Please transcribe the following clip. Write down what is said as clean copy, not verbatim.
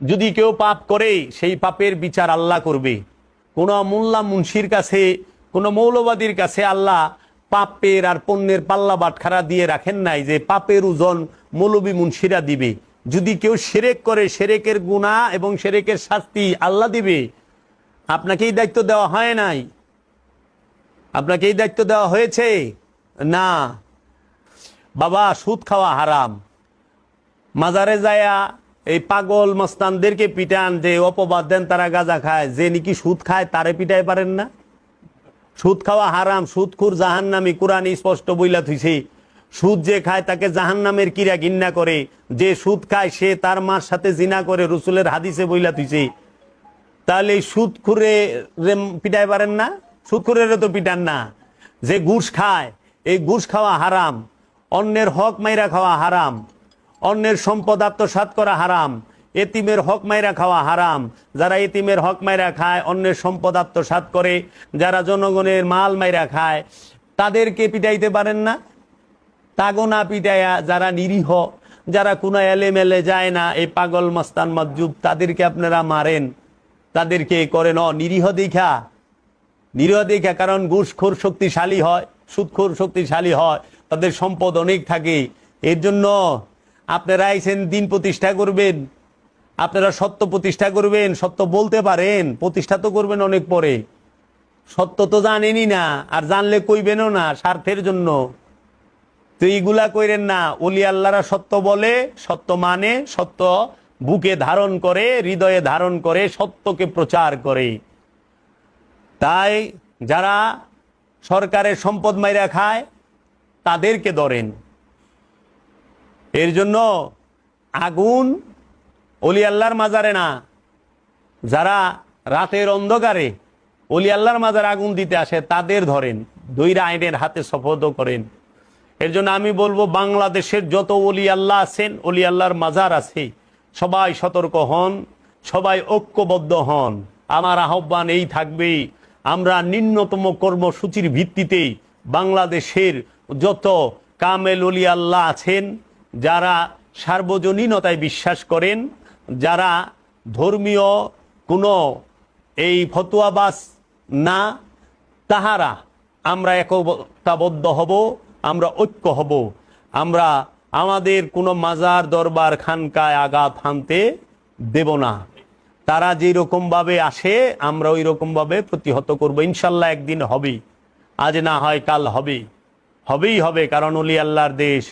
যদি কেউ পাপ করে সেই পাপের বিচার আল্লাহ করবে। কোনো মোল্লা মুন্সির কাছে, কোনো মৌলবাদীর কাছে আল্লাহ পাপের আর পুণ্যের পাল্লা বাটখারা দিয়ে রাখেন নাই যে পাপের ওজন মৌলবী মুন্সিরা দিবে। যদি কেউ শিরক করে শিরকের গুনাহ এবং শিরকের শাস্তি আল্লাহ দিবে। আপনাকে এই দায়িত্ব দেওয়া হয় নাই? আপনাকে এই দায়িত্ব দেওয়া হয়েছে না? বাবা, সুদ খাওয়া হারাম। মাজারে যায়া এই পাগল মস্তানদেরকে পিটান যে অপবাদ দেন তারা গাঁজা খায়, যে নাকি সুদ খায় তারে পিটাই পারেন না? সুদ খাওয়া হারাম, সুদখোর জাহান্নামী, কোরআন স্পষ্ট বইলা থুইছে। সুদ যে খায় তাকে জাহান্নামের কিরা ঘিন্না করে, যে সুদ খায় সে তার মার সাথে জিনা করে, রসুলের হাদিসে বইলা থুইছে। তাহলে এই সুদখোরে পিটাই পারেন না? সুদখোরের তো পিটান না। যে ঘুষ খায়, এই ঘুষ খাওয়া হারাম। অন্যের হক মাইরা খাওয়া হারাম, অন্যের সম্পদ আত্মসাৎ করা হারাম, এতিমের হক মাইরা খাওয়া হারাম। যারা এতিমের হক মাইরা খায়, অন্যের সম্পদ আত্মসাৎ করে, যারা জনগণের মাল মাইরা খায়, তাদেরকে পিটাইতে পারেন না? তাগো না পিটাইয়া যারা নিরীহ, যারা কোনো এলেমেলে যায় না, এই পাগল মস্তান মজ্জুব, তাদেরকে আপনারা মারেন, তাদেরকে করেন নিরীহ দেখা। নিরীহ দেখা, কারণ ঘুষখোর শক্তিশালী হয়, সুদখোর শক্তিশালী হয়, তাদের সম্পদ অনেক থাকে। এর জন্য আপনারা আইছেন দিন প্রতিষ্ঠা করবেন, আপনারা সত্য প্রতিষ্ঠা করবেন। সত্য বলতে পারেন, প্রতিষ্ঠা তো করবেন অনেক পরে। সত্য তো জানেনই না, আর জানলে কইবেনও না স্বার্থের জন্য। তো এইগুলা কইরেন না। ওলি আল্লাহরা সত্য বলে, সত্য মানে, সত্য বুকে ধারণ করে, হৃদয়ে ধারণ করে, সত্যকে প্রচার করে। তাই যারা সরকারের সম্পদ মাইরা খায় তাদেরকে ধরেন। এর জন্য আগুন ওলি আল্লাহর মাজারে না, যারা রাতের অন্ধকারে ওলি আল্লাহর মাজারে আগুন দিতে আসে তাদের ধরেন, দইরা আইনের হাতে শপথ করেন। এর জন্য আমি বলবো, বাংলাদেশের যত ওলি আল্লাহ আছেন, ওলি আল্লাহর মাজার আছে, সবাই সতর্ক হন, সবাই ঐক্যবদ্ধ হন। আমার আহ্বান এই থাকবে, আমরা নিম্নতম কর্মসূচির ভিত্তিতে বাংলাদেশের যত কামেল ওলি আল্লাহ আছেন, যারা সার্বজনীনতায় বিশ্বাস করেন, যারা ধর্মীয় কোনো এই ফতোয়াবাজ না, তাহারা আমরা একতাবদ্ধ হব, আমরা ঐক্য হব। আমরা আমাদের কোনো মাজার দরবার খানকায় আঘাত হানতে দেব না। তারা যেই রকমভাবে আসে আমরা ওই রকমভাবে প্রতিহত করব। ইনশাল্লাহ একদিন হবে, আজ না হয় কাল হবে, হবেই হবে, কারণ ওলি আল্লাহর দেশ।